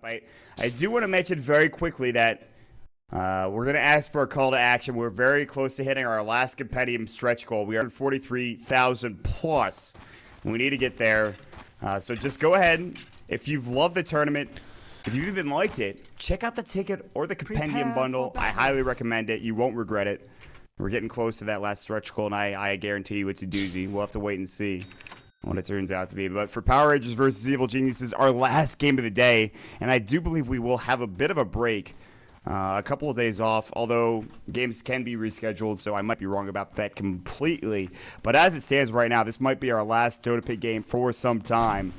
I do want to mention very quickly that we're going to ask for a call to action. We're very close to hitting our last compendium stretch goal. We are at 43,000 plus. We need to get there. So just go ahead. If you've loved the tournament, if you've even liked it, check out the ticket or the compendium bundle. I highly recommend it. You won't regret it. We're getting close to that last stretch goal, and I guarantee you it's a doozy. We'll have to wait and see what it turns out to be. But for Power Rangers versus Evil Geniuses, our last game of the day, and I do believe we will have a bit of a break, a couple of days off, although games can be rescheduled, so I might be wrong about that completely. But as it stands right now, this might be our last Dota Pit game for some time.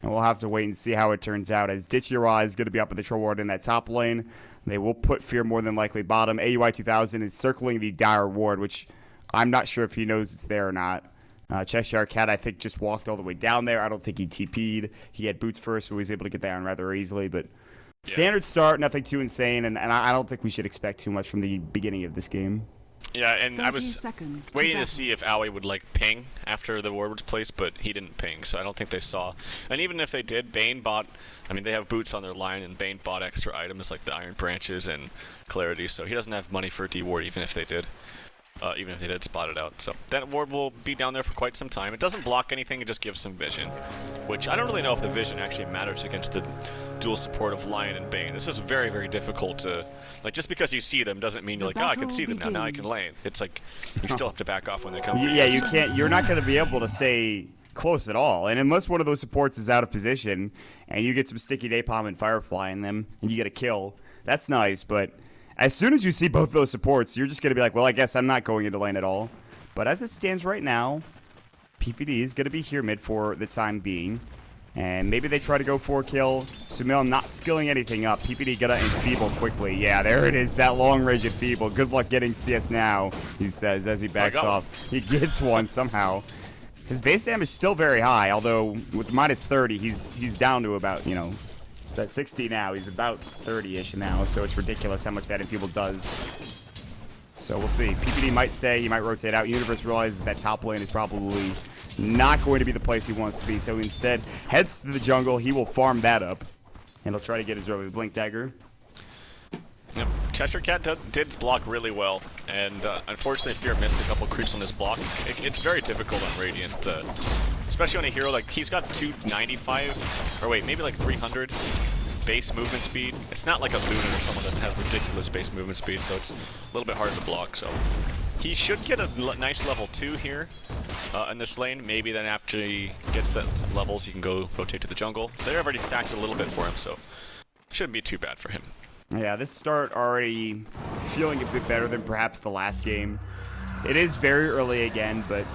And we'll have to wait and see how it turns out, as Ditchy is going to be up in the Troll Ward in that top lane. They will put Fear more than likely bottom. AUI 2000 is circling the Dire Ward, which I'm not sure if he knows it's there or not. Cheshire Cat, I think, just walked all the way down there. I don't think he TP'd. He had boots first, so he was able to get down rather easily. But standard start, nothing too insane, and I don't think we should expect too much from the beginning of this game. Yeah, and I was waiting to see if Owie would like ping after the ward was placed, but he didn't ping, so I don't think they saw. And even if they did, Bane bought, I mean, they have boots on their line, and Bane bought extra items like the Iron Branches and Clarity, so he doesn't have money for a D-ward even if they did. Even if they did spot it out. So that ward will be down there for quite some time. It doesn't block anything, it just gives some vision. Which, I don't really know if the vision actually matters against the dual support of Lion and Bane. This is very, very difficult to... Like, just because you see them doesn't mean you're like, oh, I can see them now I can lane. It's like, you still have to back off when they come. Yeah, you can't... You're not going to be able to stay close at all. And unless one of those supports is out of position, and you get some sticky napalm and Firefly in them, and you get a kill, that's nice, but... As soon as you see both those supports, you're just going to be like, well, I guess I'm not going into lane at all. But as it stands right now, PPD is going to be here mid for the time being. And maybe they try to go for a kill. Sumil not skilling anything up. PPD going to enfeeble quickly. Yeah, there it is, that long range enfeeble. Good luck getting CS now, he says as he backs off. He gets one somehow. His base damage is still very high, although with minus 30, he's down to about, you know, that 60 now. He's about 30-ish now, so it's ridiculous how much that enfeeble does. So we'll see. PPD might stay, he might rotate out. Universe realizes that top lane is probably not going to be the place he wants to be, so he instead heads to the jungle. He will farm that up, and he'll try to get his early Blink Dagger. Yep. Cheshire Cat did block really well, and unfortunately Fear missed a couple creeps on this block. It's very difficult on Radiant, especially on a hero like he's got 295, or wait, maybe like 300 base movement speed. It's not like a Luna or someone that has ridiculous base movement speed, so it's a little bit harder to block. So he should get a nice level 2 here in this lane. Maybe then after he gets some levels, he can go rotate to the jungle. They've already stacked it a little bit for him, so shouldn't be too bad for him. Yeah, this start already feeling a bit better than perhaps the last game. It is very early again, but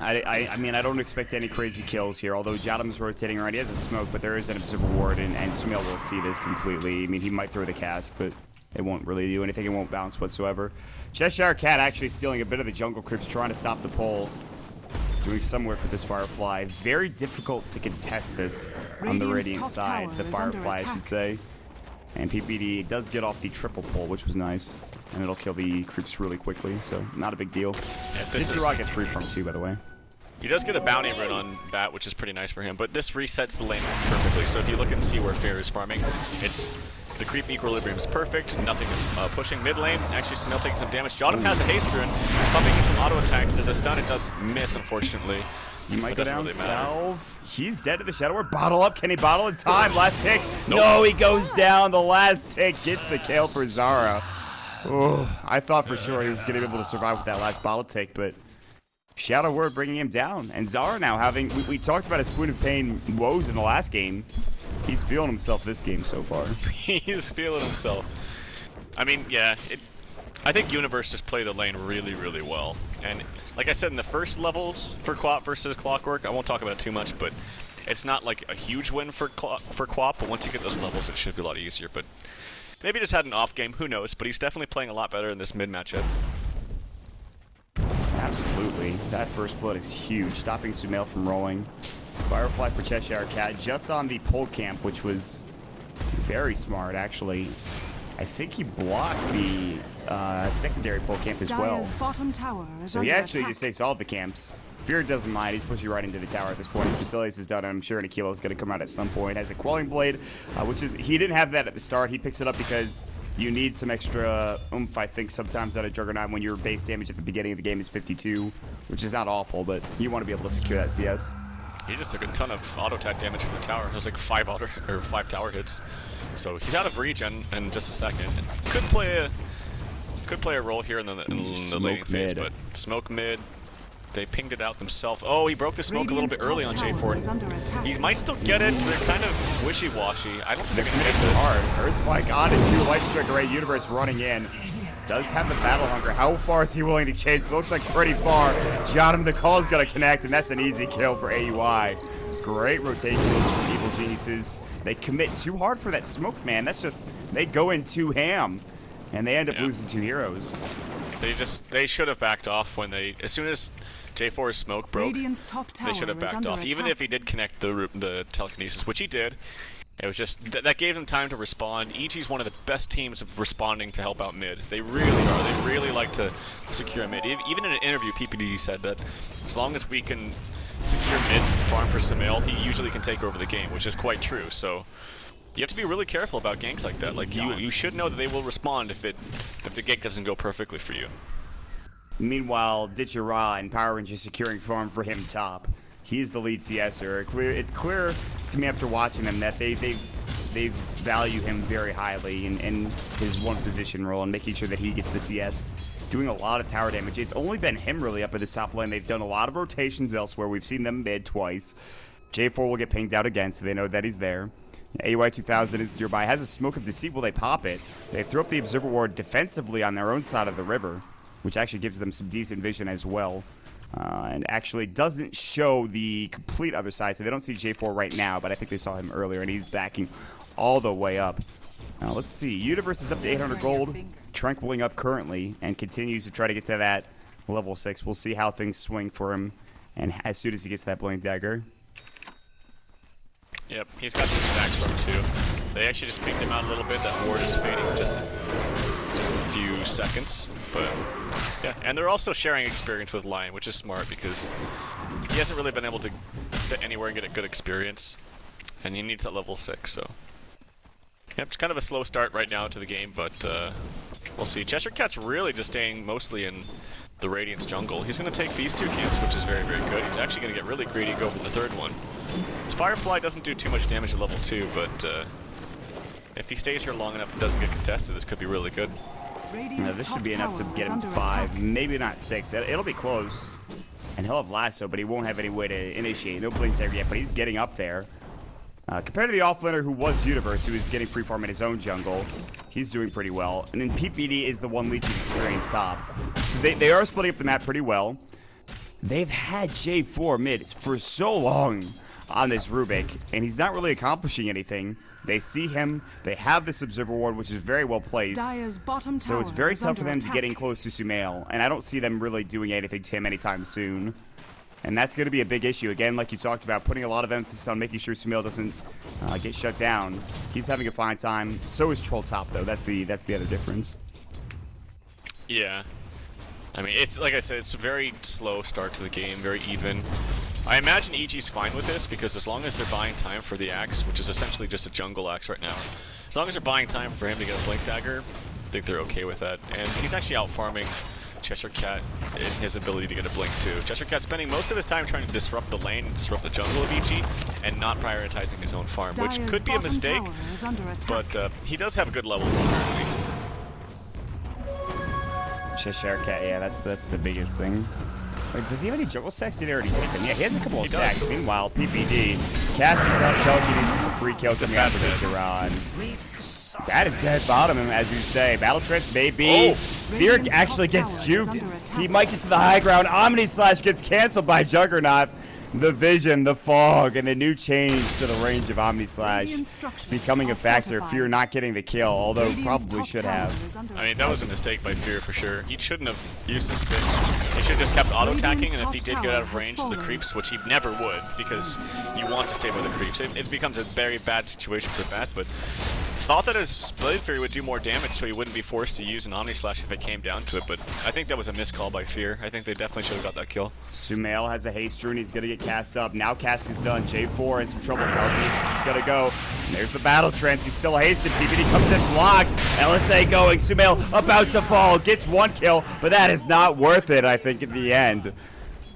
I mean, I don't expect any crazy kills here, although Jadam's rotating around. He has a smoke, but there is an Observer Ward, and Sumil will see this completely. I mean, he might throw the cast, but it won't really do anything. It won't bounce whatsoever. Cheshire Cat actually stealing a bit of the jungle creeps, trying to stop the pull. Doing some work with this Firefly. Very difficult to contest this on the Radiant side, the Firefly, I should say. And PPD does get off the triple pull, which was nice. And it'll kill the creeps really quickly, so not a big deal. Ditchy gets free from too, by the way. He does get a bounty run on that, which is pretty nice for him, but this resets the lane perfectly. So if you look and see where Fear is farming, it's the creep equilibrium is perfect, nothing is pushing mid lane. Actually, Sumil taking some damage. Jotun has a haste rune. He's pumping in some auto attacks. There's a stun, it does miss, unfortunately. He might go down, really salve. He's dead to the Shadow Ward. Bottle up. Can he bottle in time? Last tick. Nope. No, he goes down. The last tick gets the kill for Zara. Oh, I thought for sure he was going to be able to survive with that last bottle take, but Shadow Ward bringing him down. And Zara now having, we talked about his Spoon of Pain woes in the last game. He's feeling himself this game so far. He's feeling himself. I mean, yeah, I think Universe just played the lane really, really well. And like I said in the first levels for Quap versus Clockwork, I won't talk about it too much, but it's not like a huge win for Quap, but once you get those levels, it should be a lot easier. But maybe he just had an off game, who knows, but he's definitely playing a lot better in this mid matchup. Absolutely. That first blood is huge, stopping Sumil from rolling. Firefly for Cheshire Cat just on the pole camp, which was very smart, actually. I think he blocked the secondary pole camp as well. Bottom tower is so he actually just takes all the camps. Fear doesn't mind. He's pushing right into the tower at this point. His Basilius is done, and I'm sure an Aquilo is going to come out at some point. Has a Quelling Blade, which is... He didn't have that at the start. He picks it up because you need some extra oomph, I think, sometimes out of Juggernaut when your base damage at the beginning of the game is 52, which is not awful, but you want to be able to secure that CS. He just took a ton of auto-attack damage from the tower. It was like 5 tower hits. So he's out of regen in just a second. Could play a role here in the laning phase, but smoke mid. They pinged it out themselves. Oh, he broke the smoke a little bit early on J4. He might still get it. They're kind of wishy-washy. I don't think they're going to hit this. Hard. Earth Spike on it too. Light Strike Array Universe running in. Does have the battle hunger. How far is he willing to chase? It looks like pretty far. Jotum, the call is going to connect, and that's an easy kill for AUI. Great rotations from Evil Geniuses. They commit too hard for that smoke, man. That's just, they go in too ham, and they end up losing 2 heroes. They should have backed off when as soon as J4's smoke broke, they should have backed off. Even if he did connect the telekinesis, which he did. It was just, that gave them time to respond. EG's one of the best teams of responding to help out mid. They really are. They really like to secure mid. Even in an interview, PPD said that as long as we can secure mid, farm for Sumail, he usually can take over the game, which is quite true. So you have to be really careful about ganks like that. Like you should know that they will respond if the gank doesn't go perfectly for you. Meanwhile, Ditchera and Power Rangers securing farm for him top. He's the lead CSer. It's clear to me after watching them that they value him very highly in his one position role and making sure that he gets the CS. Doing a lot of tower damage. It's only been him really up at this top lane. They've done a lot of rotations elsewhere. We've seen them mid twice. J4 will get pinged out again, so they know that he's there. AY 2000 is nearby. Has a Smoke of Deceit. Will they pop it? They throw up the Observer Ward defensively on their own side of the river, which actually gives them some decent vision as well. And actually doesn't show the complete other side, so they don't see J4 right now, but I think they saw him earlier, and he's backing all the way up. Now, let's see. Universe is up to 800 gold. Tranquiling up currently, and continues to try to get to that level 6. We'll see how things swing for him, and as soon as he gets that Blink Dagger. Yep, he's got some stacks from him, too. They actually just picked him out a little bit. That ward is fading just a few seconds, but... yeah, and they're also sharing experience with Lion, which is smart because he hasn't really been able to sit anywhere and get a good experience, and he needs that level 6, so... yep, it's kind of a slow start right now to the game, but we'll see. Cheshire Cat's really just staying mostly in the Radiance jungle. He's going to take these 2 camps, which is very, very good. He's actually going to get really greedy and go for the 3rd one. His Firefly doesn't do too much damage at level 2, but if he stays here long enough and doesn't get contested, this could be really good. This should be enough to get him to 5, maybe not 6. It'll be close. And he'll have Lasso, but he won't have any way to initiate. No Blink Dagger yet, but he's getting up there. Compared to the offlaner who was Universe, who is getting free farm in his own jungle, he's doing pretty well. And then PPD is the one leeching experience top. So they are splitting up the map pretty well. They've had J4 mid for so long on this Rubik, and he's not really accomplishing anything. They see him, they have this Observer Ward, which is very well placed. So it's very tough for them to get in close to Sumail, and I don't see them really doing anything to him anytime soon. And that's going to be a big issue. Again, like you talked about, putting a lot of emphasis on making sure Sumail doesn't get shut down. He's having a fine time. So is Troll Top, though. That's the other difference. Yeah. I mean, it's like I said, it's a very slow start to the game, very even. I imagine EG's fine with this, because as long as they're buying time for the axe, which is essentially just a jungle axe right now, as long as they're buying time for him to get a Blink Dagger, I think they're okay with that. And he's actually out farming Cheshire Cat in his ability to get a blink too. Cheshire Cat's spending most of his time trying to disrupt the lane, disrupt the jungle of EG, and not prioritizing his own farm, which could be a mistake, but he does have good levels on her at least. Cheshire Cat, yeah, that's the biggest thing. Wait, does he have any jungle stacks? Did he already take them? Yeah, he has a couple of stacks. Meanwhile, PPD, Cassie's up, Telekinesis, a free kill coming out of Ditchera. That is dead bottom, as you say. Battle Trance, maybe. Fear actually gets juked. He might get to the high ground. Omni Slash gets canceled by Juggernaut. The vision, the fog, and the new change to the range of Omni Slash becoming a factor. Fear not getting the kill, although probably should have. I mean, that was a mistake by Fear for sure. He shouldn't have used the spin. He should have just kept auto-attacking, and if he did get out of range of the creeps, which he never would, because you want to stay with the creeps, it becomes a very bad situation for that, but Thought that his Blade Fury would do more damage so he wouldn't be forced to use an Omni Slash if it came down to it, but I think that was a miscall by Fear. I think they definitely should have got that kill. Sumail has a haste rune. He's going to get cast up. Now cast is done. J4 in some trouble. Telekinesis is going to go. And there's the battle trance. He's still hasted. PPD comes in, blocks. LSA going. Sumail about to fall. Gets one kill, but that is not worth it, I think, in the end.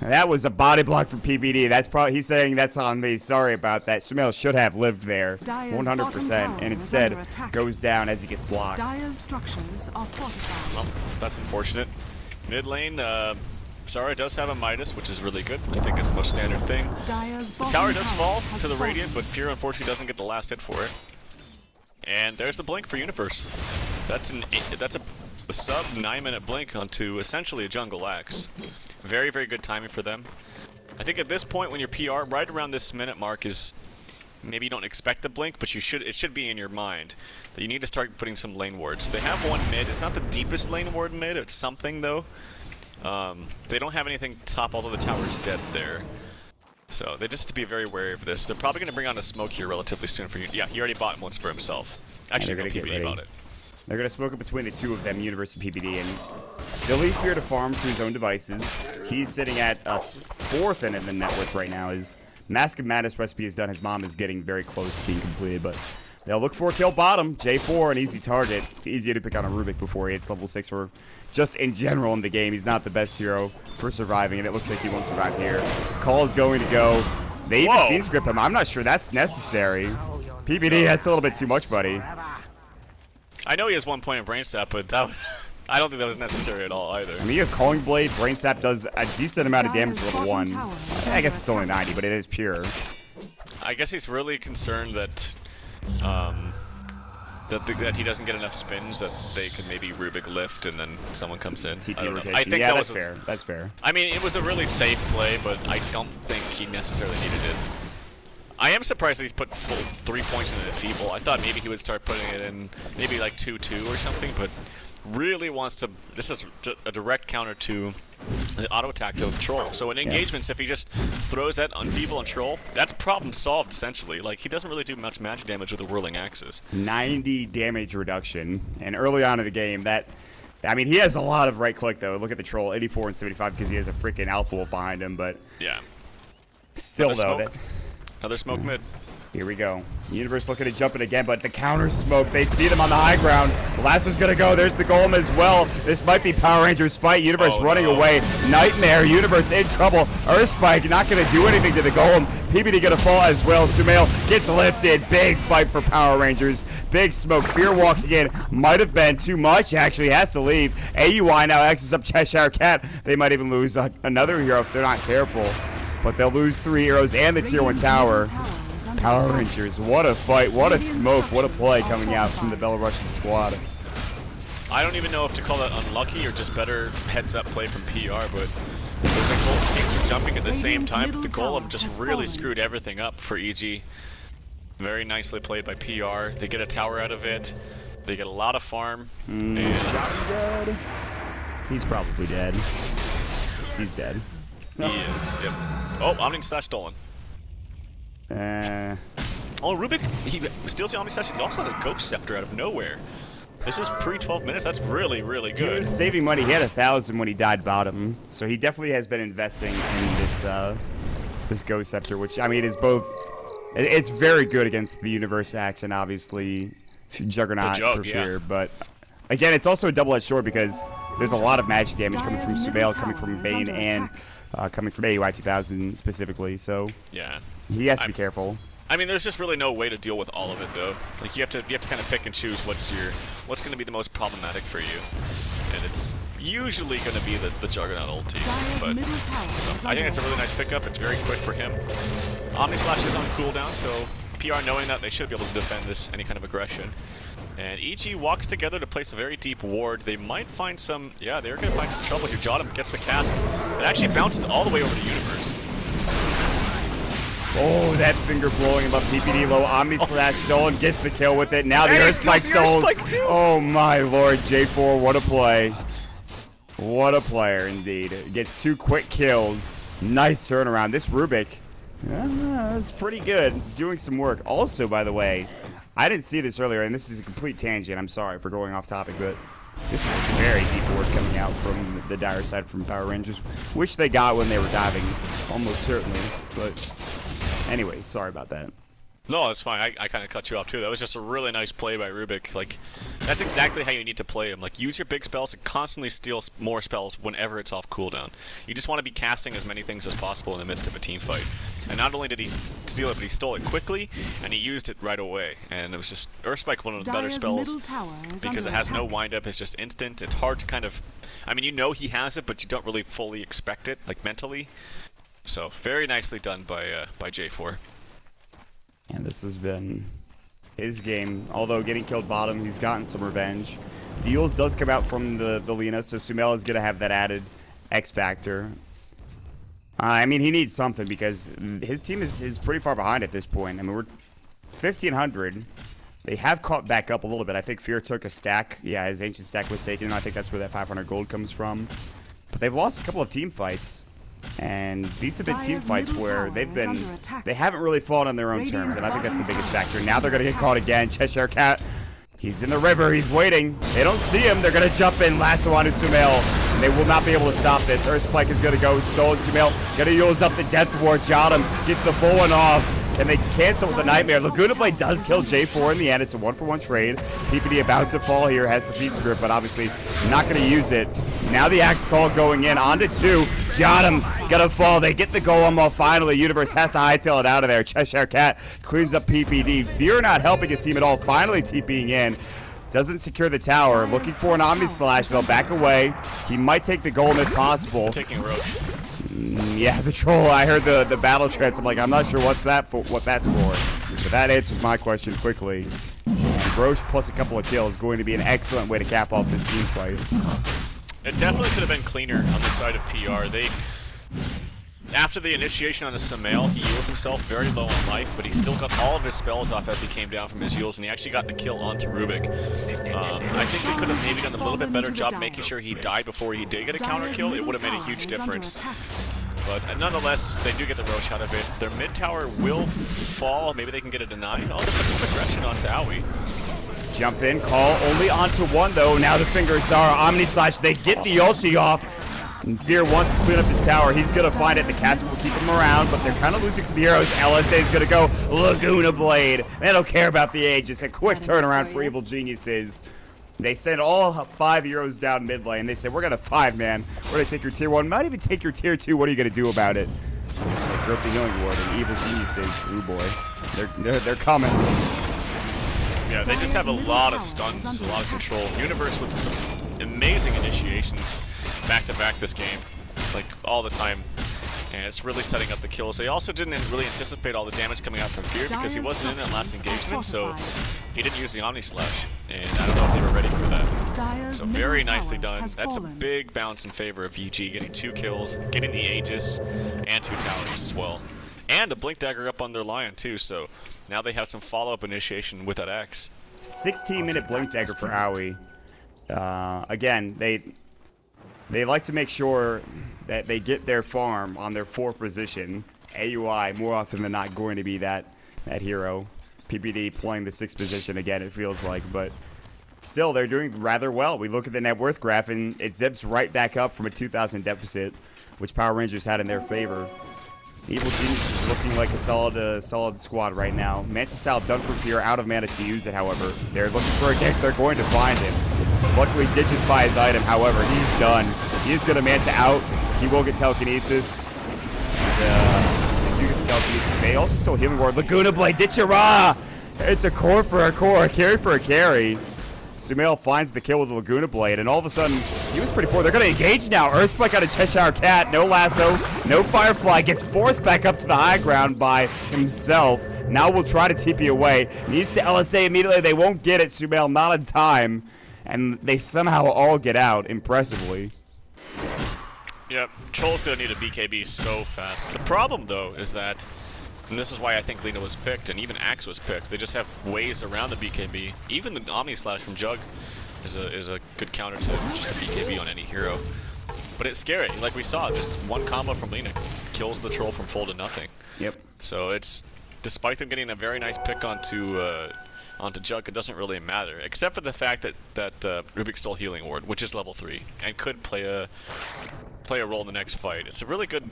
That was a body block from PPD. That's probably, he's saying that's on me. Sorry about that. Sumail should have lived there 100%, and instead goes down as he gets blocked. Dire's structures are fortified. Well, that's unfortunate. Mid lane, Zara does have a Midas, which is really good. I think it's the most standard thing. The tower does fall to the Radiant, but Pure unfortunately doesn't get the last hit for it. And there's the blink for Universe. That's a sub 9-minute blink onto essentially a jungle axe. Very, very good timing for them. I think at this point when you're PR, right around this minute mark is maybe you don't expect the blink, but it should be in your mind that you need to start putting some lane wards. They have one mid. It's not the deepest lane ward mid. It's something though. They don't have anything top, although the tower's dead there. So they just have to be very wary of this. They're probably going to bring on a smoke here relatively soon for you. Yeah, he already bought once for himself. Actually, no, PBD bought it. They're going to smoke it between the two of them, Universe and PPD, and they'll leave Fear to farm through his own devices. He's sitting at a 4th end of the network right now. His Mask of Madness recipe is done. His mom is getting very close to being completed, but they'll look for a kill bottom. J4, an easy target. It's easier to pick on a Rubik before he hits level 6, or just in general in the game. He's not the best hero for surviving, and it looks like he won't survive here. Call is going to go. They even Fiend's Grip him. I'm not sure that's necessary. PPD, that's a little bit too much, buddy. I know he has 1 point in Brain Sap, but I don't think that was necessary at all either. I mean, you have Calling Blade, Brain Sap does a decent amount of damage for level 1. I guess it's only 90, but it is pure. I guess he's really concerned that that he doesn't get enough spins that they can maybe Rubik lift and then someone comes in. TP rotation. I think yeah, that's fair. That's fair. I mean, it was a really safe play, but I don't think he necessarily needed it. I am surprised that he's put full 3 points into the Feeble. I thought maybe he would start putting it in maybe like 2-2 or something, but really wants to... This is a direct counter to the auto attack to Troll. So in engagements, if he just throws that on Feeble and Troll, that's problem solved essentially. Like, he doesn't really do much magic damage with the whirling axes. 90 damage reduction, and early on in the game, that... I mean, he has a lot of right click though. Look at the Troll, 84 and 75 because he has a freaking Alpha Wolf behind him, but... Yeah. Still though, Another smoke mid. Here we go. Universe looking to jump it again, but the counter smoke. They see them on the high ground. The last one's gonna go. There's the golem as well. This might be Power Rangers fight. Universe running away. Nightmare. Universe in trouble. Earthspike not gonna do anything to the golem. PPD gonna fall as well. Sumail gets lifted. Big fight for Power Rangers. Big smoke. Fear walking in. Might have been too much. Actually has to leave. AUI now X's up Cheshire Cat. They might even lose another hero if they're not careful. But they'll lose 3 heroes and the tier 1 tower. Power Rangers, what a fight, what a smoke, what a play coming out from the Belarusian squad. I don't even know if to call that unlucky or just better heads-up play from PR, but the teams are jumping at the same time, but the Golem just really screwed everything up for EG. Very nicely played by PR. They get a tower out of it. They get a lot of farm. And dead. He's probably dead. He's dead. He is, yep. Oh, Omni Slash stolen. Oh, Rubik, he steals the Omni Slash. He also has a Ghost Scepter out of nowhere. This is pre-12 minutes. That's really, really good. He was saving money. He had 1,000 when he died bottom. So he definitely has been investing in this this Ghost Scepter, which, I mean, is both... It's very good against the Universe Axe and obviously Juggernaut for Fear. But, again, it's also a double-edged sword because there's a lot of magic damage coming from Surveil, coming from Bane, and... coming from AUI 2000 specifically, so yeah, he has to be careful. I mean, there's just really no way to deal with all of it, though. Like you have to kind of pick and choose what's going to be the most problematic for you, and it's usually going to be the Juggernaut ulti. But so I think it's a really nice pickup. It's very quick for him. Omni Slash is on cooldown, so PR knowing that they should be able to defend any kind of aggression. And EG walks together to place a very deep ward. They might find some... Yeah, they're going to find some trouble here. Jotum gets the cast. It actually bounces all the way over to Universe. Oh, that finger blowing above PPD low. Omni Slash stolen, gets the kill with it. Now the Earthspike stolen. Oh my lord, J4, what a play. What a player indeed. Gets 2 quick kills. Nice turnaround. This Rubik, that's pretty good. It's doing some work. Also, by the way, I didn't see this earlier, and this is a complete tangent. I'm sorry for going off topic, but this is a very deep ward coming out from the dire side from Power Rangers, which they got when they were diving, almost certainly. But anyways, sorry about that. No, it's fine. I kind of cut you off too. That was just a really nice play by Rubik. Like, that's exactly how you need to play him. Like, use your big spells and constantly steal more spells whenever it's off cooldown. You just want to be casting as many things as possible in the midst of a team fight. And not only did he steal it, but he stole it quickly, and he used it right away. And it was just Earthspike, one of the better spells, because it has no windup. It's just instant. It's hard to kind of, I mean, you know he has it, but you don't really fully expect it, like mentally. So very nicely done by J4. And this has been his game. Although getting killed bottom, he's gotten some revenge. The Yules does come out from the Lina, so Sumail is going to have that added X factor. I mean, he needs something because his team is pretty far behind at this point. I mean, we're 1,500. They have caught back up a little bit. I think Fear took a stack. Yeah, his ancient stack was taken. I think that's where that 500 gold comes from. But they've lost a couple of team fights. And these have been team fights where they haven't really fought on their own terms, and I think that's the biggest factor. Now they're going to get caught again. Cheshire Cat, he's in the river, he's waiting. They don't see him, they're going to jump in, lasso onto Sumail, and they will not be able to stop this. Earthspike is going to go, stolen Sumail, going to use up the Death Ward. Jot him, gets the full one off. Can they cancel with the Nightmare? Laguna Blade does kill J4 in the end. It's a 1-for-1 trade. PPD about to fall here, has the feed script, but obviously not going to use it. Now the axe call going in, onto 2. Jot him, gonna fall. They get the golem off finally. Universe has to hightail it out of there. Cheshire Cat cleans up PPD. Fear not helping his team at all, finally TPing in. Doesn't secure the tower. Looking for an Omni Slash. They'll back away. He might take the golem if possible. Taking Roach. Yeah, the troll. I heard the battle trance. I'm like, I'm not sure what that's for. But that answers my question quickly. And Roche plus a couple of kills going to be an excellent way to cap off this team fight. It definitely could have been cleaner on the side of PR. After the initiation on the Sumail, he heals himself very low on life, but he still got all of his spells off as he came down from his heals, and he actually got the kill onto Rubik. I think they could have maybe done a little bit better job making sure he died before he did get a counter kill. It would have made a huge difference. But nonetheless, they do get the Roche out of it. Their mid tower will fall. Maybe they can get a deny. Oh, they put some aggression onto Aoi. Jump in, call only onto 1 though. Now the fingers are Omni Slash. They get the ulti off. And Fear wants to clean up his tower. He's going to find it. The cast will keep him around, but they're kind of losing some heroes. LSA is going to go Laguna Blade. They don't care about the age. It's a quick turnaround for Evil Geniuses. They send all 5 heroes down mid lane. They say, we're going to 5-man. We're going to take your tier 1. Might even take your tier 2. What are you going to do about it? They throw up the healing ward, and Evil Geniuses, ooh boy, they're coming. Yeah, they just have a lot of stuns, a lot of control. Universe with some amazing initiations back-to-back this game, like all the time, and it's really setting up the kills. They also didn't really anticipate all the damage coming out from Fear because he wasn't in that last engagement, so he didn't use the Omni Slash, and I don't know if they were ready for that. So very nicely done. That's a big bounce in favor of VG, getting 2 kills, getting the Aegis, and 2 towers as well. And a Blink Dagger up on their Lion too, so now they have some follow-up initiation with that X. 16-minute Blink Dagger for Aoi. Again, they like to make sure that they get their farm on their 4th position. AUI, more often than not, going to be that hero. PPD playing the 6th position again, it feels like, but still, they're doing rather well. We look at the net worth graph, and it zips right back up from a 2,000 deficit, which Power Rangers had in their favor. Evil Genius is looking like a solid squad right now. Manta Style done for Fear, out of mana to use it, however. They're looking for a kick, they're going to find him. Luckily, ditches by his item, however, he's done. He is going to Manta out. He will get telekinesis. And, they do get the telekinesis. They also stole healing ward. Laguna Blade, ditch-a-rah! It's a core for a core, a carry for a carry. Sumail finds the kill with the Laguna Blade, and all of a sudden, he was pretty poor. They're going to engage now. Earthspike out of Cheshire Cat. No lasso, no Firefly. Gets forced back up to the high ground by himself. Now we'll try to TP away. Needs to LSA immediately. They won't get it. Sumail not in time. And they somehow all get out impressively. Yep, Troll's going to need a BKB so fast. The problem, though, is that, and this is why I think Lina was picked, and even Axe was picked, they just have ways around the BKB. Even the Omni Slash from Jug is a good counter to just the BKB on any hero. But it's scary. Like we saw, just one combo from Lina kills the Troll from full to nothing. Yep. So it's, despite them getting a very nice pick onto onto Jug, it doesn't really matter, except for the fact that Rubik's still healing ward, which is level 3, and could play a role in the next fight. It's a really good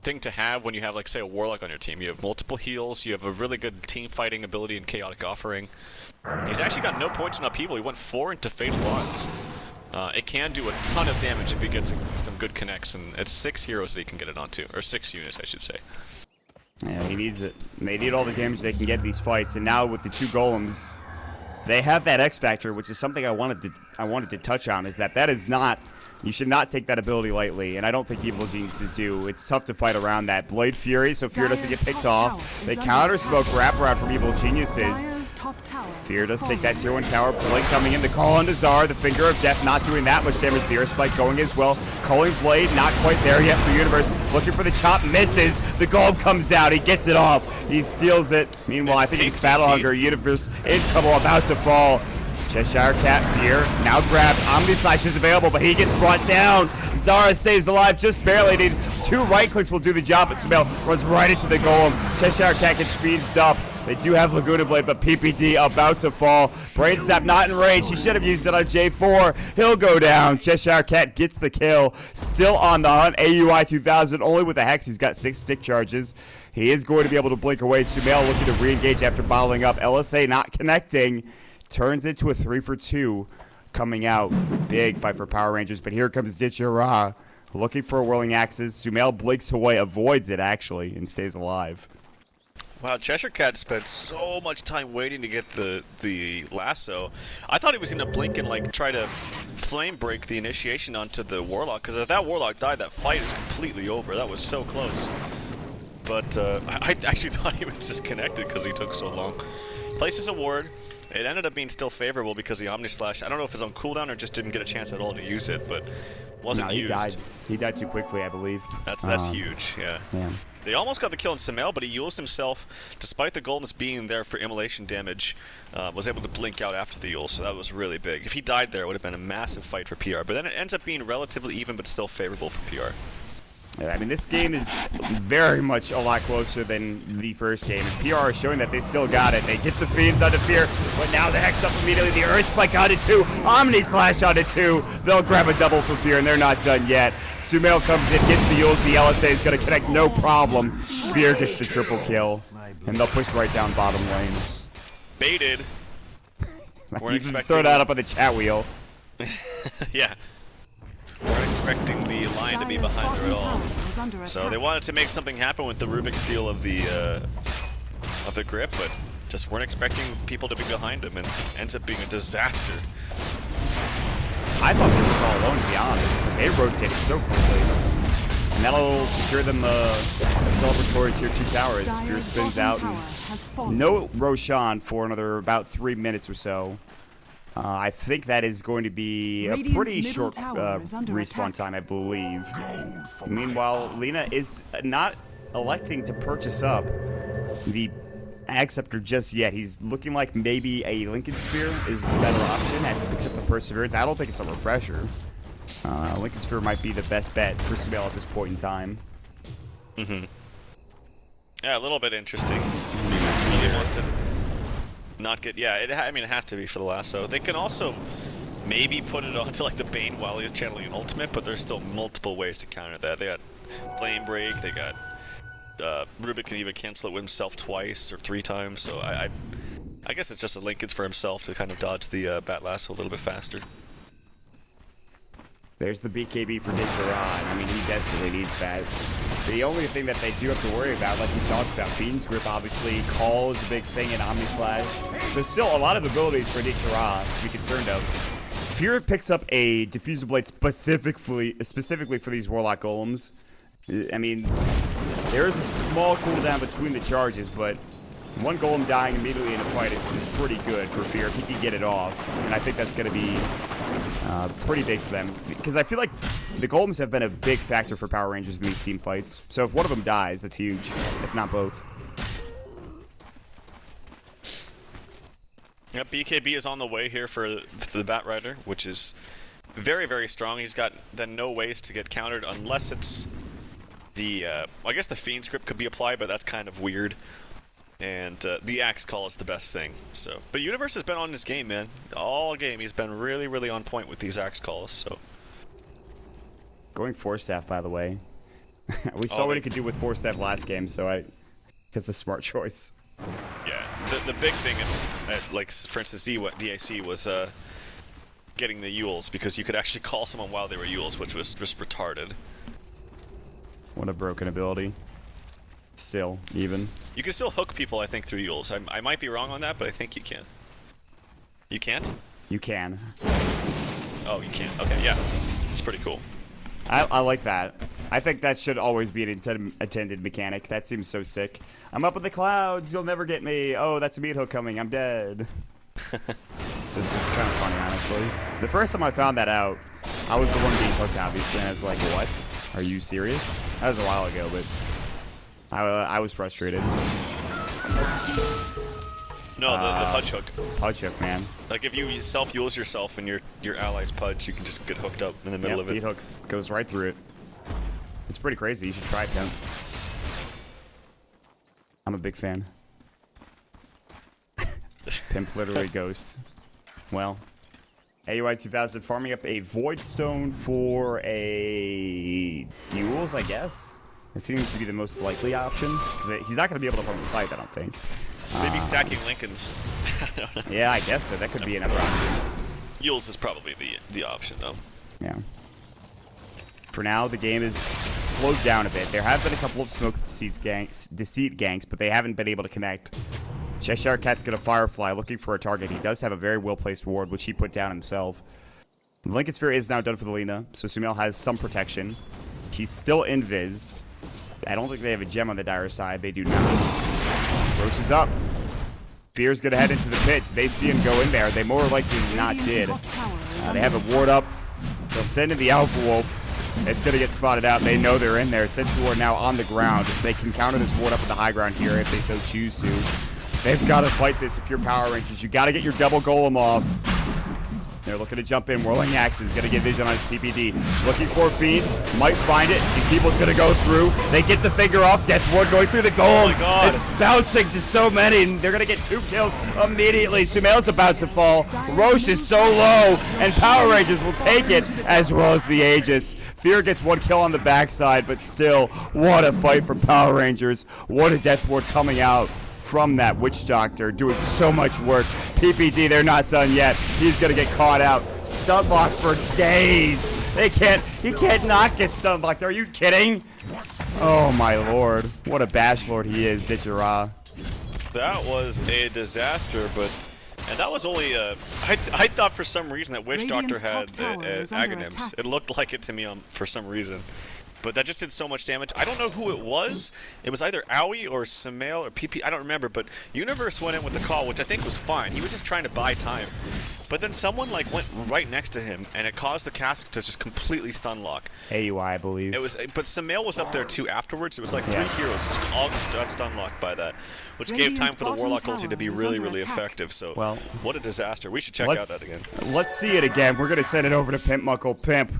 thing to have when you have, like, say, a Warlock on your team. You have multiple heals, you have a really good team fighting ability and Chaotic Offering. He's actually got no points in upheaval. He went 4 into Fatal Bonds. It can do a ton of damage if he gets some good connects, and it's 6 heroes that he can get it onto, or 6 units, I should say. Yeah, he needs it. They need all the damage they can get in these fights, and now with the 2 golems, they have that X factor, which is something I wanted to touch on. Is that is not. You should not take that ability lightly, and I don't think Evil Geniuses do. It's tough to fight around that. Blade Fury, so Fear doesn't get picked off. They counter smoke wraparound from Evil Geniuses. Fear does take that tier 1 tower. Blade coming in, the call on Zara, the Finger of Death not doing that much damage. The Earth Spike going as well. Calling Blade, not quite there yet for Universe. Looking for the chop, misses. The Golem comes out, he gets it off. He steals it. Meanwhile, I think it's Battle Hunger. Universe in trouble, about to fall. Cheshire Cat, Fear, now grabbed. Omni Slash is available, but he gets brought down. Zara stays alive, just barely. Need 2 right clicks will do the job, but Sumail runs right into the Golem. Cheshire Cat gets speeds up. They do have Laguna Blade, but PPD about to fall. Brain Sap not in range. He should have used it on J4. He'll go down. Cheshire Cat gets the kill. Still on the hunt. AUI 2000, only with the Hex. He's got 6 stick charges. He is going to be able to blink away. Sumail looking to re-engage after bottling up. LSA not connecting. Turns into a 3 for 2 coming out. Big fight for Power Rangers, but here comes Ditchara looking for a Whirling Axes. Sumail blinks away, avoids it actually, and stays alive. Wow, Cheshire Cat spent so much time waiting to get the lasso. I thought he was going to blink and, like, try to flame break the initiation onto the Warlock, because if that Warlock died, that fight is completely over. That was so close. But I actually thought he was disconnected because he took so long. Places a ward. It ended up being still favorable because the Omni Slash, I don't know if it's on cooldown or just didn't get a chance at all to use it, but wasn't used. He died too quickly, I believe. That's huge, yeah. They almost got the kill on Sumail, but he used himself, despite the golems being there for immolation damage, was able to blink out after the Yule, so that was really big. If he died there, it would have been a massive fight for PR, but then it ends up being relatively even, but still favorable for PR. Yeah, I mean, this game is very much a lot closer than the first game. And PR is showing that they still got it. They get the Fiends onto Fear, but now the Hex up immediately. The Earth Spike onto 2. Omni Slash onto 2. They'll grab a double for Fear, and they're not done yet. Sumail comes in, gets the Yules. The LSA is going to connect, no problem. Fear gets the triple kill, and they'll push right down bottom lane. Baited. You can throw that up on the chat wheel. Yeah. Weren't expecting the line to be behind her at all. So they wanted to make something happen with the Rubik's steal of the grip, but just weren't expecting people to be behind him, and ends up being a disaster. I thought they was all alone, to be honest, but they rotated so quickly. And that'll secure them a celebratory tier 2 tower as Fear spins out. And no Roshan for another about 3 minutes or so. I think that is going to be a pretty short respawn time, I believe. Meanwhile, Lena is not electing to purchase up the Acceptor just yet. He's looking like maybe a Lincoln Sphere is the better option as he picks up the Perseverance. I don't think it's a Refresher. Lincoln Sphere might be the best bet for Sumail at this point in time. Yeah, a little bit interesting. He really wants to not get, I mean, it has to be for the lasso. They can also maybe put it onto, like, the Bane while he's channeling an ultimate, but there's still multiple ways to counter that. They got Flame Break, they got Rubik can even cancel it with himself twice or 3 times, so I guess it's just a Lincoln's for himself to kind of dodge the Bat Lasso a little bit faster. There's the BKB for Ditchara. I mean, he desperately needs that. The only thing that they do have to worry about, like we talked about, Fiend's Grip, obviously, Call is a big thing in Omni Slash. So still a lot of abilities for Ditchara to be concerned of. Fear picks up a Diffusal Blade specifically for these Warlock Golems. I mean, there is a small cooldown between the charges, but one Golem dying immediately in a fight is pretty good for Fear if he can get it off. And I think that's going to be pretty big for them. Because I feel like the Golems have been a big factor for Power Rangers in these team fights. So if one of them dies, that's huge, if not both. Yep, BKB is on the way here for the Bat Rider, which is very, very strong. He's got then no ways to get countered unless it's the, I guess the Fiend Script could be applied, but that's kind of weird. And the axe call is the best thing. So, but Universe has been on this game, man. All game, he's been really, really on point with these axe calls. So, going 4-staff, by the way. We saw what he could do with 4-staff last game, so it's a smart choice. Yeah, the big thing, like for instance, DAC was getting the Yules, because you could actually call someone while they were Yules, which was just retarded. What a broken ability. Still, even. You can still hook people, I think, through Yules. I might be wrong on that, but I think you can. You can't? You can. Oh, you can. Okay, yeah. It's pretty cool. I like that. I think that should always be an attended mechanic. That seems so sick. I'm up in the clouds. You'll never get me. Oh, that's a meat hook coming. I'm dead. It's kind of funny, honestly. The first time I found that out, I was the one being hooked, obviously, and I was like, what? Are you serious? That was a while ago, but I was frustrated. No, the pudge hook. Pudge hook, man. Like if you self-Yules yourself and your allies pudge, you can just get hooked up in the middle of it. Beat hook goes right through it. It's pretty crazy. You should try it, Pimp. I'm a big fan. Pimp literally ghost. Well, AUI 2000 farming up a Void Stone for a Yules, I guess. It seems to be the most likely option because he's not going to be able to farm the site, I don't think. Maybe stacking Lincolns. Yeah, I guess so. That could be another option. Yules is probably the option, though. Yeah. For now, the game is slowed down a bit. There have been a couple of Smoke Deceit ganks, but they haven't been able to connect. Cheshire Cat's got a Firefly looking for a target. He does have a very well-placed ward, which he put down himself. The Lincoln Sphere is now done for the Lina, so Sumail has some protection. He's still invis. I don't think they have a gem on the Dire side. They do not. Roche is up. Fear's going to head into the pit. They see him go in there. They more likely than not did. They have a ward up. They'll send in the Alpha Wolf. It's going to get spotted out. They know they're in there. Sentinel are now on the ground. They can counter this ward up at the high ground here if they so choose to. They've got to fight this if you're Power Rangers. You got to get your double golem off. They're looking to jump in. Whirling Axes going to get vision on his PPD. Looking for Fiend. Might find it. These people's going to go through. They get the finger off. Death Ward going through the golem. Oh my God. It's bouncing to so many. And they're going to get 2 kills immediately. Sumail's about to fall. Roche is so low. And Power Rangers will take it as well as the Aegis. Fear gets 1 kill on the backside. But still, what a fight for Power Rangers. What a Death Ward coming out from that Witch Doctor, doing so much work. PPD, they're not done yet. He's gonna get caught out. Stun locked for days. He can't not get stun locked. Are you kidding? Oh my lord. What a bash lord he is, Ditchera. That was a disaster, and that was only I thought for some reason that Witch Doctor had Aghanim's. It looked like it to me for some reason. But that just did so much damage. I don't know who it was. It was either Owie or Sumail or PP. I don't remember. But Universe went in with the call, which I think was fine. He was just trying to buy time. But then someone like went right next to him, and it caused the cask to just completely stun lock. AUI, I believe. It was, but Sumail was up there too afterwards. It was like 3 heroes just all stun locked by that, which gave time for the Warlock ulti to be really, really effective. So, well, what a disaster. We should check out that again. Let's see it again. We're gonna send it over to Pimp Muckle. Pimp,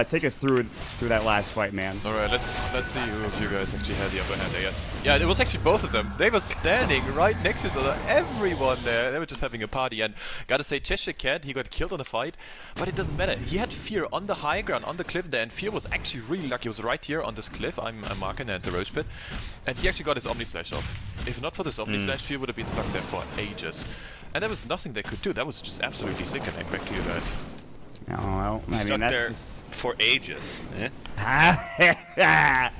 take us through that last fight, man. All right, let's see who of you guys actually had the upper hand, I guess. Yeah, it was actually both of them. They were standing right next to each other. Everyone there, they were just having a party. And gotta say, Cheshire Cat, he got killed on the fight, but it doesn't matter. He had Fear on the high ground, on the cliff there, and Fear was actually really lucky. He was right here on this cliff. I'm marking at the Roach Pit, and he actually got his Omni Slash off. If not for this Omni Slash, Fear would have been stuck there for ages. And there was nothing they could do. That was just absolutely sickening. Back to you guys. Oh, well, I mean, that's just... for ages. Eh? I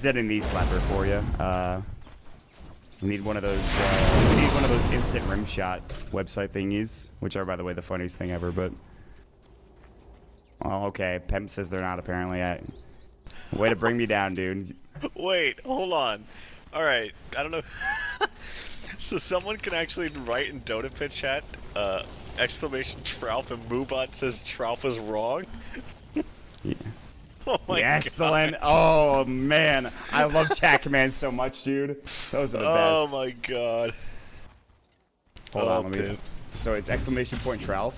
did a knee slapper for you. We need one of those. Instant rim shot website thingies, which are, by the way, the funniest thing ever. But well, okay. Pemp says they're not. Apparently, way to bring me down, dude. Wait, hold on. All right, I don't know. So someone can actually write in Dota Pit chat, exclamation Trouf, and Moobot says Trouf was wrong? Yeah. Oh my God. Excellent. Oh man, I love chat commands so much, dude. Those are the best. Oh my god. Hold on, let me. So it's exclamation point Trouf.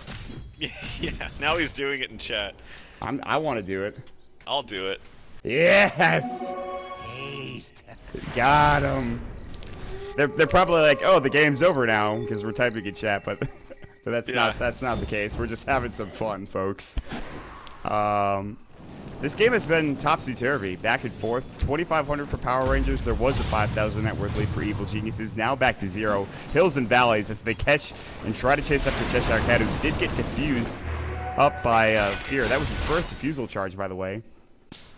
Yeah, now he's doing it in chat. I want to do it. I'll do it. Yes. Hey, Got him. They're probably like, oh, the game's over now because we're typing in chat, but that's not the case. We're just having some fun, folks. This game has been topsy-turvy, back and forth. 2,500 for Power Rangers. There was a 5,000 net worth lead for Evil Geniuses. Now back to 0. Hills and valleys as they catch and try to chase after Cheshire Cat, who did get diffused up by Fear. That was his first diffusal charge, by the way.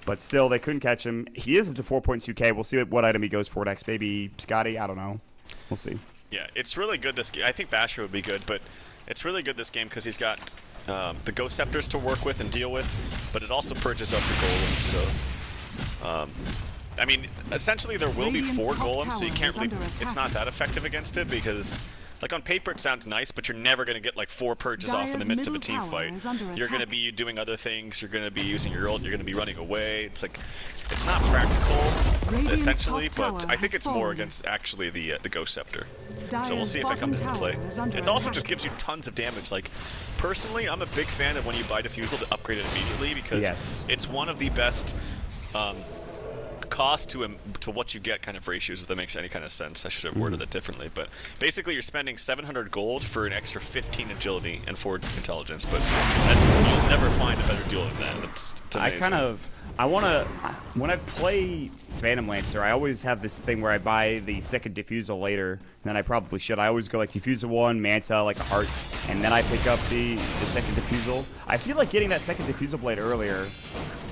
But still, they couldn't catch him. He is up to 4.2k. We'll see what item he goes for next. Maybe Scotty? I don't know. We'll see. Yeah, it's really good this game. I think Basher would be good, but it's really good this game because he's got the Ghost Scepters to work with and deal with, but it also purges up the golems, so... I mean, essentially there will be 4 golems, so you can't really... It's not that effective against it because... Like, on paper it sounds nice, but you're never going to get, like, 4 purges off in the midst of a team fight. You're going to be doing other things, you're going to be using your ult, you're going to be running away. It's like, it's not practical, essentially, but I think it's more against, actually, the Ghost Scepter. So we'll see if it comes into play. It also just gives you tons of damage. Like, personally, I'm a big fan of when you buy Diffusal to upgrade it immediately, because it's one of the best... cost to what you get kind of ratios, if that makes any kind of sense. I should have worded it differently, but basically you're spending 700 gold for an extra 15 agility and 4 intelligence, but you'll never find a better deal than that. It's when I play Phantom Lancer, I always have this thing where I buy the second Diffusal later than I probably should. I always go like Diffusal 1, Manta, like a Heart, and then I pick up the second Diffusal. I feel like getting that second Diffusal blade earlier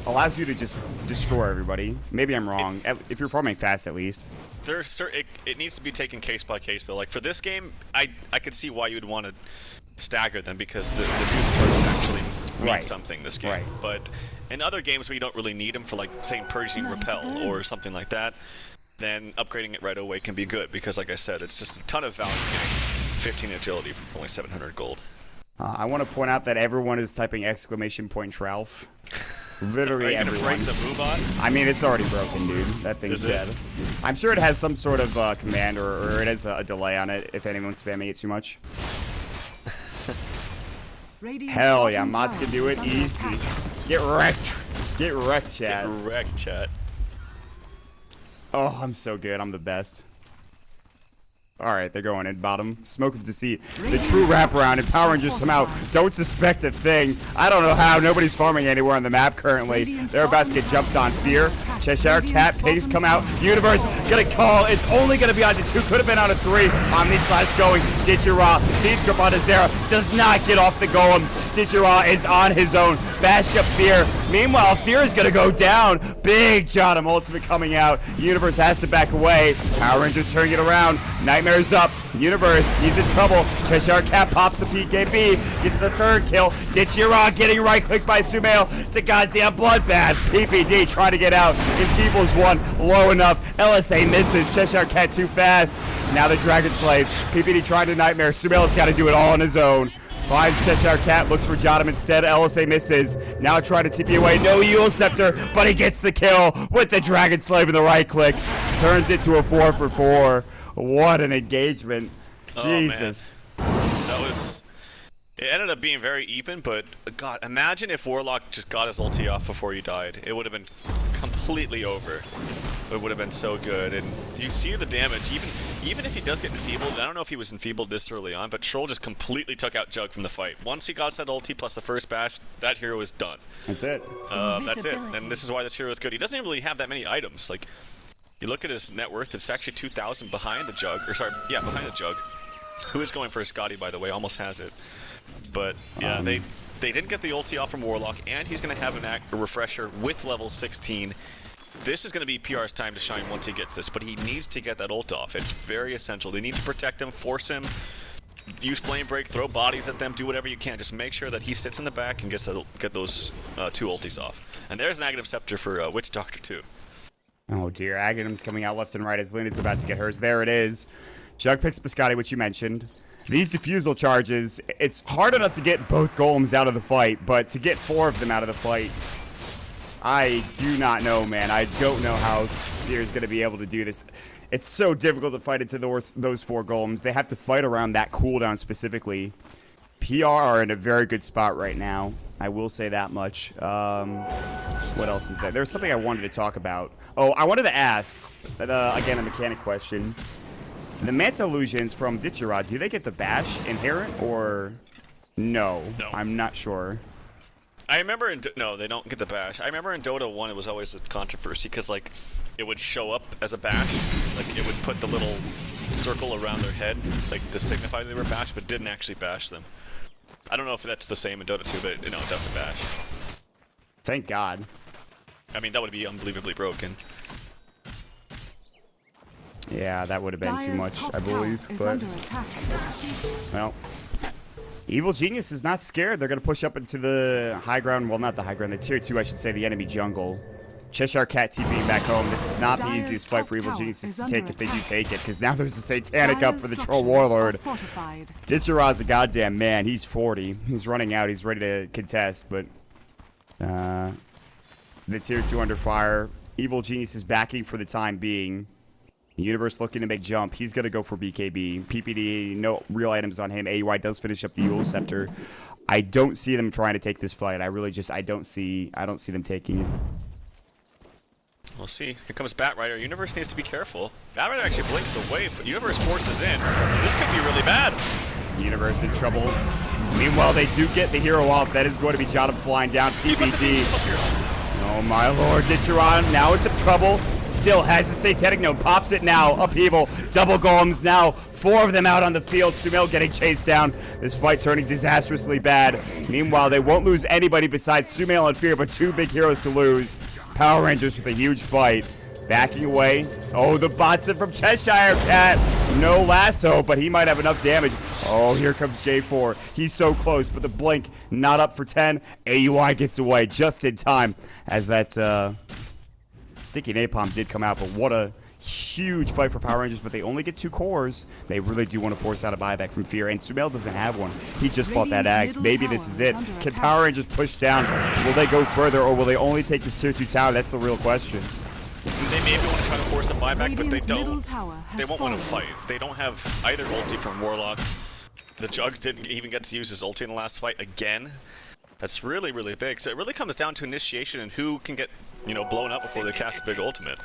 allows you to just destroy everybody. Maybe I'm wrong. If you're farming fast, at least. It needs to be taken case by case, though. Like, for this game, I could see why you'd want to stagger them, because the fuse charges actually mean something this game. Right. But in other games where you don't really need them for, like, say, purging Repel or something like that, then upgrading it right away can be good, because, like I said, it's just a ton of value getting 15 agility for only 700 gold. I want to point out that everyone is typing exclamation point Tralf. Literally everyone. Are you gonna break the Moobot? I mean, it's already broken, dude. That thing's dead. I'm sure it has some sort of command, or it has a delay on it if anyone's spamming it too much. Hell yeah, mods can do it easy. Get wrecked. Get wrecked, chat. Get wrecked, chat. Oh, I'm so good. I'm the best. Alright, they're going in bottom. Smoke of Deceit. The true wraparound, and Power Rangers somehow don't suspect a thing. I don't know how. Nobody's farming anywhere on the map currently. They're about to get jumped on. Fear. Cheshire Cat. Pigs come out. Universe gonna call. It's only gonna be on to 2. Could have been on a 3. Omni/going. Digiraw. Thieves grip onto Zera. Does not get off the golems. Digiraw is on his own. Bash up Fear. Meanwhile, Fear is gonna go down. Big Jotum ultimate coming out. Universe has to back away. Power Rangers turning it around. Nightmare's up. Universe, he's in trouble. Cheshire Cat pops the PKB. Gets the 3rd kill. Digiraw getting right-clicked by Sumail. It's a goddamn bloodbath. PPD trying to get out. And People's 1 low enough. LSA misses. Cheshire Cat too fast. Now the Dragon Slave. PPD trying to Nightmare. Sumail's got to do it all on his own. Finds Cheshire Cat, looks for Jotum instead. LSA misses. Now trying to TP away. No Eul Scepter, but he gets the kill with the Dragon Slave in the right click. Turns it to a 4 for 4. What an engagement. Jesus. That was... It ended up being very even, but God, imagine if Warlock just got his ulti off before he died. It would have been completely over. It would have been so good. And you see the damage, even if he does get enfeebled, I don't know if he was enfeebled this early on, but Troll just completely took out Jug from the fight. Once he got that ulti plus the first bash, that hero is done. That's it. That's it. And this is why this hero is good. He doesn't even really have that many items. Like, you look at his net worth, it's actually 2,000 behind the Jug, or sorry, yeah, behind the Jug. Who is going for a Scotty, by the way, almost has it. But yeah, they didn't get the ulti off from Warlock, and he's going to have a refresher with level 16. This is going to be PR's time to shine once he gets this, but he needs to get that ult off. It's very essential. They need to protect him, force him, use Flame Break, throw bodies at them, do whatever you can. Just make sure that he sits in the back and get those 2 ultis off. And there's an Aghanim Scepter for Witch Doctor too. Oh dear, Aghanim's coming out left and right as Luna's about to get hers. There it is. Jug picks Biscotti, which you mentioned. These diffusal charges, it's hard enough to get both golems out of the fight, but to get 4 of them out of the fight, I do not know, man. I don't know how Fear's going to be able to do this. It's so difficult to fight into those 4 golems. They have to fight around that cooldown specifically. PR are in a very good spot right now. I will say that much. What else is there? There's something I wanted to talk about. Oh, I wanted to ask, again, a mechanic question. The Manta Illusions from Ditcherod, do they get the bash inherent or no? No. I'm not sure. I remember no, they don't get the bash. I remember in Dota 1 it was always a controversy because like it would show up as a bash, like it would put the little circle around their head like to signify they were bashed, but didn't actually bash them. I don't know if that's the same in Dota 2, but it doesn't bash. Thank God. I mean, that would be unbelievably broken. Yeah, that would have been too much, I believe. But under attack. well, Evil Genius is not scared. They're going to push up into the high ground. Well, not the high ground. The tier 2, I should say, the enemy jungle. Cheshire Cat TPing back home. This is not the easiest fight for Evil Geniuses to take if they do take it, because now there's a Satanic up for the Troll Warlord. Ditcherod's a goddamn man. He's 40. He's running out. He's ready to contest, but the tier 2 under fire. Evil Genius is backing for the time being. Universe looking to make jump. He's going to go for BKB. PPD, no real items on him. AUI does finish up the Yule Scepter. I don't see them trying to take this fight. I really just, I don't see them taking it. We'll see. Here comes Batrider. Universe needs to be careful. Batrider actually blinks away, but Universe forces in. This could be really bad. Universe in trouble. Meanwhile, they do get the hero off. That is going to be Jotum flying down. PPD. Oh my lord, Ditcherod now in some trouble. Still has the Satanic Node, pops it now. Upheaval, double golems now. 4 of them out on the field. Sumail getting chased down. This fight turning disastrously bad. Meanwhile, they won't lose anybody besides Sumail and Fear, but 2 big heroes to lose. Power Rangers with a huge fight. Backing away. Oh, the Botson from Cheshire Cat. No lasso, but he might have enough damage. Oh, here comes J4. He's so close, but the blink not up for 10. AUI gets away just in time as that sticky napalm did come out, but what a huge fight for Power Rangers, but they only get 2 cores. They really do want to force out a buyback from Fear, and Sumail doesn't have one. He just bought that axe. Maybe this is it. Can Power Rangers push down? Will they go further, or will they only take this tier 2 tower? That's the real question. They maybe want to try to force a buyback, but they don't. They won't want to fight. They don't have either ulti from Warlock. The Jugs didn't even get to use his ulti in the last fight again. That's really, really big. So it really comes down to initiation and who can get, blown up before they cast a big ultimate.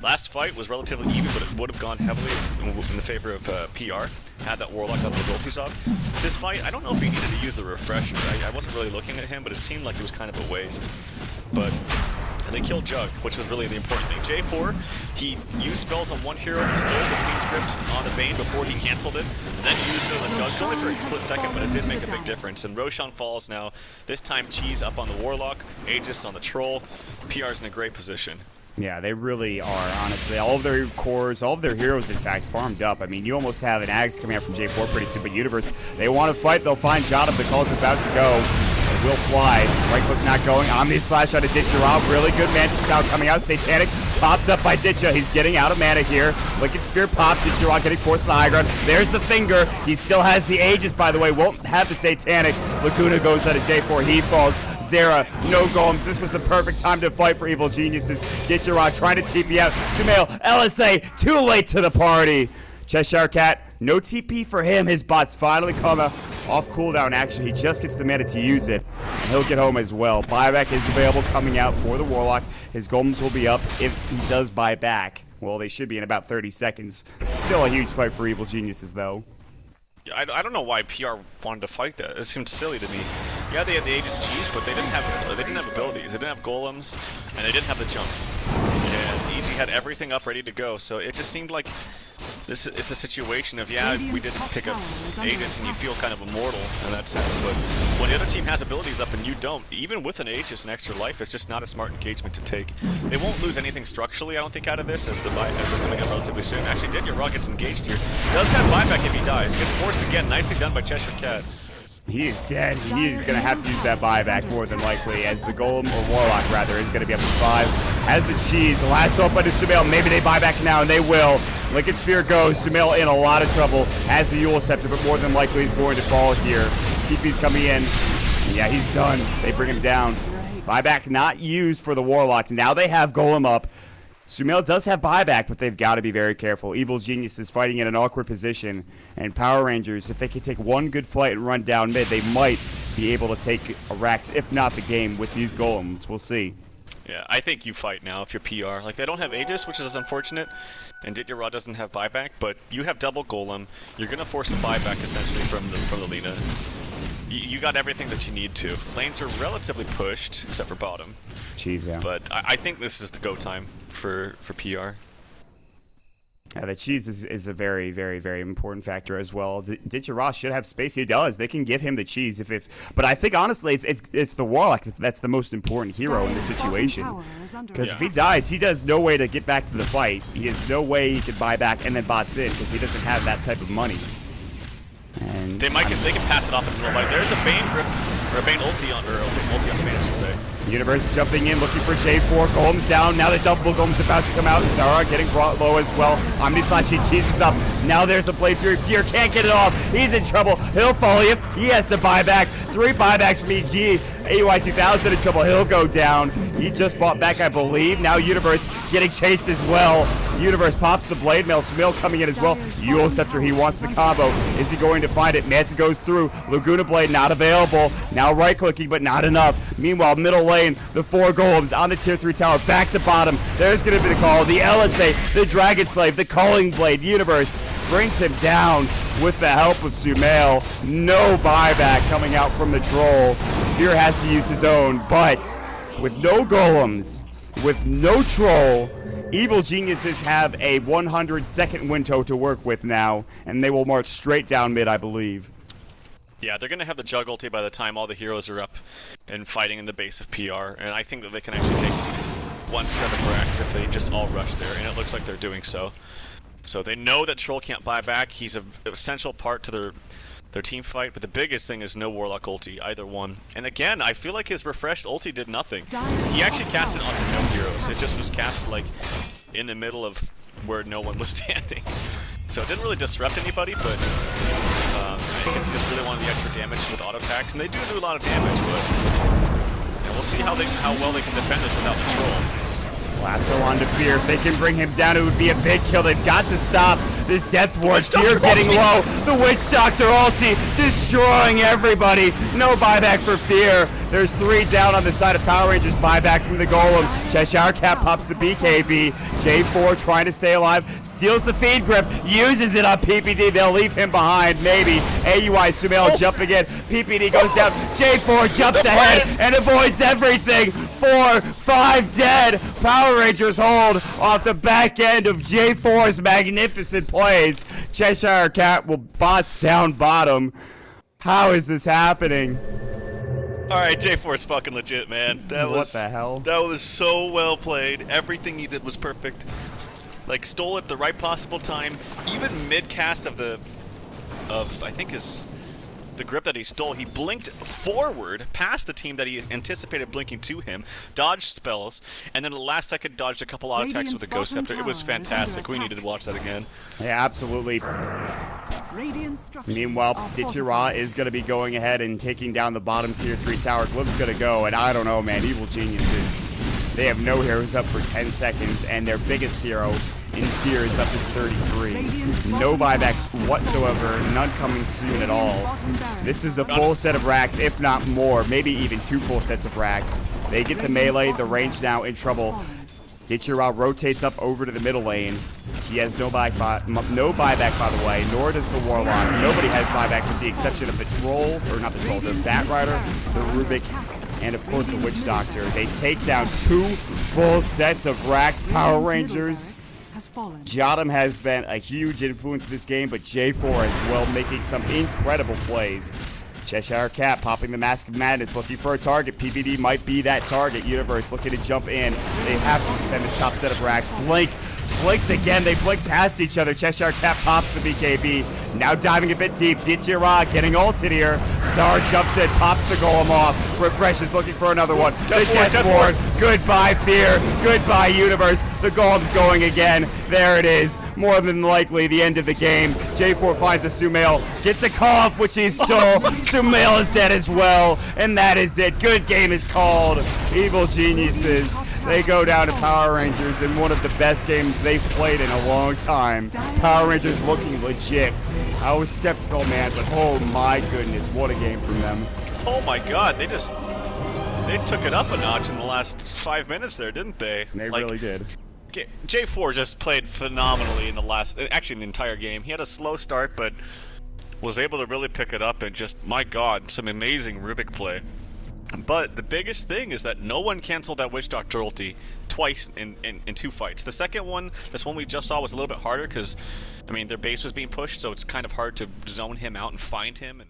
Last fight was relatively even, but it would have gone heavily in the favor of PR, had that Warlock up his ultis off. This fight, I don't know if he needed to use the refresher. I wasn't really looking at him, but it seemed like it was kind of a waste. But they killed Jug, which was really the important thing. J4, he used spells on one hero, stole the Fiend Script on the Bane before he cancelled it, then used it on the Jug, only for a split second, but it did make a big difference. And Roshan falls now, this time Cheese up on the Warlock, Aegis on the Troll. PR's in a great position. Yeah, they really are, honestly. All of their cores, all of their heroes, in fact, farmed up. I mean, you almost have an Axe coming out from J4 pretty soon, but Universe, they want to fight. They'll find Jotum. The call's about to go. It will fly. Right click not going. Omni Slash out of Ditcherod. Really good Manta Scout coming out. Satanic popped up by Ditcha. He's getting out of mana here. Liquid Spear popped. Ditcherod getting forced to the high ground. There's the finger. He still has the Aegis, by the way. Won't have the Satanic. Laguna goes out of J4. He falls. Zera, no golems. This was the perfect time to fight for Evil Geniuses. Ditcherod trying to TP out. Sumail, LSA, too late to the party. Cheshire Cat, no TP for him. His bots finally come off cooldown. Actually, he just gets the mana to use it. And he'll get home as well. Buyback is available coming out for the Warlock. His golems will be up if he does buy back. Well, they should be in about 30 seconds. Still a huge fight for Evil Geniuses, though. I don't know why PR wanted to fight that. It seemed silly to me. Yeah, they had the Aegis Cheese, but they didn't have abilities. They didn't have golems, and they didn't have the jump. And EG had everything up ready to go, so it just seemed like it's a situation of, yeah, we didn't pick up Aegis, and you feel kind of immortal in that sense, but when the other team has abilities up and you don't, even with an Aegis and extra life, it's just not a smart engagement to take. They won't lose anything structurally, I don't think, out of this, as they're coming up relatively soon. Actually, Ditcherod gets engaged here. Does have buyback if he dies. Gets forced again. Nicely done by Cheshire Cat. He is dead. He is going to have to use that buyback more than likely, as the Golem, or Warlock rather, is going to be up to 5. Has the Cheese. The last up by the Sumail. Maybe they buy back now, and they will. Liquid Sphere goes. Sumail in a lot of trouble. Has the Yule Scepter, but more than likely he's going to fall here. TP's coming in. Yeah, he's done. They bring him down. Buyback not used for the Warlock. Now they have Golem up. Sumail does have buyback, but they've got to be very careful. Evil Genius is fighting in an awkward position, and Power Rangers, if they can take one good fight and run down mid, they might be able to take a Rax, if not the game, with these golems. We'll see. Yeah, I think you fight now if you're PR. Like, they don't have Aegis, which is unfortunate, and Ditya doesn't have buyback, but you have double golem. You're going to force a buyback, essentially, from the Lina. You got everything that you need to. Lanes are relatively pushed, except for bottom. Jeez, yeah. But I think this is the go time for PR. Yeah, the cheese is a very, very, very important factor as well. Ditya should have space. He does. They can give him the cheese but I think honestly, it's the Warlock that's the most important hero in this situation. Because if he dies, he does no way to get back to the fight. He has no way he can buy back and then bots in because he doesn't have that type of money. And they can pass it off in the middle. Like, there's a Bane grip or a Bane ulti on Bane, I should say. Universe jumping in, looking for J4. Golem's down. Now the double Golem's about to come out. Zara getting brought low as well. Omni Slash, he cheeses up. Now there's the Blade Fury. Fear can't get it off. He's in trouble. He'll fall if he has to buy back. 3 buybacks from EG. AUI 2000 in trouble. He'll go down. He just bought back, I believe. Now Universe getting chased as well. Universe pops the Blade Mail. Smil coming in as well. Eul Scepter, he wants the combo. Is he going to find it? Manson goes through. Laguna Blade not available. Now right-clicking, but not enough. Meanwhile, middle lane, the 4 golems on the tier 3 tower. Back to bottom. There's going to be the call. The LSA, the Dragon Slave, the Calling Blade. Universe brings him down with the help of Sumail. No buyback coming out from the troll. Fear has to use his own, but with no golems, with no troll, Evil Geniuses have a 100-second window to work with now, and they will march straight down mid, I believe. Yeah, they're going to have the Jug ulti by the time all the heroes are up and fighting in the base of PR, and I think that they can actually take one set of racks if they just all rush there, and it looks like they're doing so. So they know that Troll can't buy back. He's an essential part to their team fight, but the biggest thing is no Warlock ulti, either one. And again, I feel like his refreshed ulti did nothing. He actually cast it onto no heroes. It just was cast like in the middle of where no one was standing. So it didn't really disrupt anybody, but I guess he just really wanted the extra damage with auto attacks, and they do a lot of damage, but we'll see how well they can defend this without the Troll. Lasso onto Fear. If they can bring him down, it would be a big kill. They've got to stop this Death Ward. Fear getting low. The Witch Doctor ulti destroying everybody. No buyback for Fear. There's 3 down on the side of Power Rangers. Buyback from the Golem. Cheshire Cat pops the BKB. J4 trying to stay alive. Steals the feed grip. Uses it on PPD. They'll leave him behind. Maybe. AUI Sumail jumping in. PPD goes down. J4 jumps ahead and avoids everything. 4, 5 dead. Power Rangers hold off the back end of J4's magnificent plays. Cheshire Cat will bots down bottom. How is this happening? Alright, J4 is fucking legit, man. What the hell? That was so well played. Everything he did was perfect. Like, stole at the right possible time. Even mid-cast of I think the grip that he stole, he blinked forward past the team that he anticipated blinking to him, dodged spells, and then at the last second dodged a couple auto attacks with a Ghost Scepter. It was fantastic. We needed to watch that again. Yeah, absolutely. Meanwhile, Ditya is going to be going ahead and taking down the bottom tier 3 tower. Glyph's going to go, and I don't know, man. Evil Geniuses, they have no heroes up for 10 seconds, and their biggest hero in Fear is up to 33. No buybacks whatsoever, none coming soon at all. This is a full set of racks, if not more, maybe even 2 full sets of racks. They get the melee, the range now in trouble. Ditya rotates up over to the middle lane. He has no buyback, by the way, nor does the Warlock. Nobody has buyback with the exception of the Troll, or not the Troll, the Bat Rider, the Rubik, and of course the Witch Doctor. They take down 2 full sets of racks. Power Rangers. Jotum has been a huge influence in this game, but J4 as well, making some incredible plays. Cheshire Cat popping the Mask of Madness, looking for a target. PPD might be that target. Universe looking to jump in. They have to defend this top set of racks. Blink blinks again. They blink past each other. Cheshire Cat pops the BKB. Now diving a bit deep. Ditya getting ulted here. Zara jumps in, pops the Golem off. Refreshes, looking for another one. The Death Ward. Goodbye, Fear. Goodbye, Universe. The Golem's going again. There it is. More than likely the end of the game. J4 finds a Sumail. Gets a cough, which he stole. Sumail is dead as well. And that is it. Good game is called. Evil Geniuses. They go down to Power Rangers in one of the best games they've played in a long time. Power Rangers looking legit. I was skeptical, man, but oh my goodness, what a game from them. Oh my god, they took it up a notch in the last 5 minutes there, didn't they? They really did. J4 just played phenomenally in the entire game. He had a slow start, but was able to really pick it up and just, my god, some amazing Rubik play. But the biggest thing is that no one canceled that Witch Doctor ulti twice in 2 fights. The second one, this one we just saw, was a little bit harder because, I mean, their base was being pushed, so it's kind of hard to zone him out and find him.